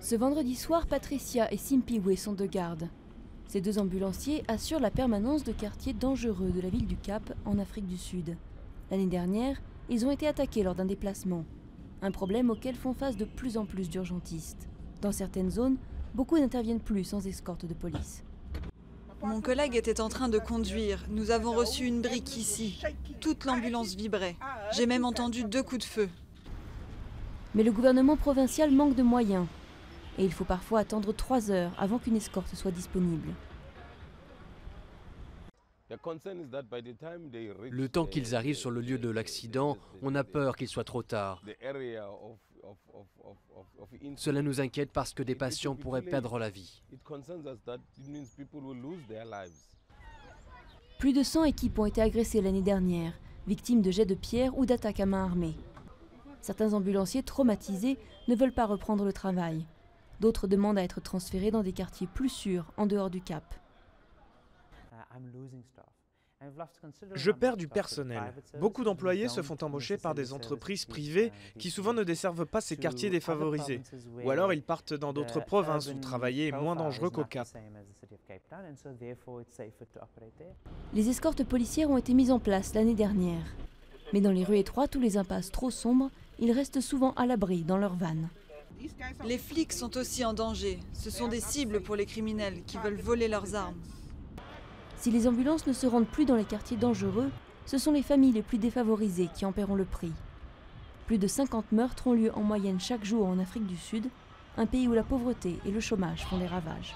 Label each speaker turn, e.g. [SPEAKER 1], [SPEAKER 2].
[SPEAKER 1] Ce vendredi soir, Patricia et Simpiwe sont de garde. Ces deux ambulanciers assurent la permanence de quartiers dangereux de la ville du Cap, en Afrique du Sud. L'année dernière, ils ont été attaqués lors d'un déplacement. Un problème auquel font face de plus en plus d'urgentistes. Dans certaines zones, beaucoup n'interviennent plus sans escorte de police.
[SPEAKER 2] Mon collègue était en train de conduire. Nous avons reçu une brique ici. Toute l'ambulance vibrait. J'ai même entendu 2 coups de feu.
[SPEAKER 1] Mais le gouvernement provincial manque de moyens. Et il faut parfois attendre 3 heures avant qu'une escorte soit disponible.
[SPEAKER 3] Le temps qu'ils arrivent sur le lieu de l'accident, on a peur qu'il soit trop tard. Cela nous inquiète parce que des patients pourraient perdre la vie.
[SPEAKER 1] Plus de 100 équipes ont été agressées l'année dernière, victimes de jets de pierre ou d'attaques à main armée. Certains ambulanciers traumatisés ne veulent pas reprendre le travail. D'autres demandent à être transférés dans des quartiers plus sûrs, en dehors du Cap.
[SPEAKER 4] Je perds du personnel. Beaucoup d'employés se font embaucher par des entreprises privées qui souvent ne desservent pas ces quartiers défavorisés. Ou alors ils partent dans d'autres provinces où travailler est moins dangereux qu'au Cap.
[SPEAKER 1] Les escortes policières ont été mises en place l'année dernière. Mais dans les rues étroites ou les impasses trop sombres, ils restent souvent à l'abri dans leurs vannes.
[SPEAKER 2] Les flics sont aussi en danger. Ce sont des cibles pour les criminels qui veulent voler leurs armes.
[SPEAKER 1] Si les ambulances ne se rendent plus dans les quartiers dangereux, ce sont les familles les plus défavorisées qui en paieront le prix. Plus de 50 meurtres ont lieu en moyenne chaque jour en Afrique du Sud, un pays où la pauvreté et le chômage font des ravages.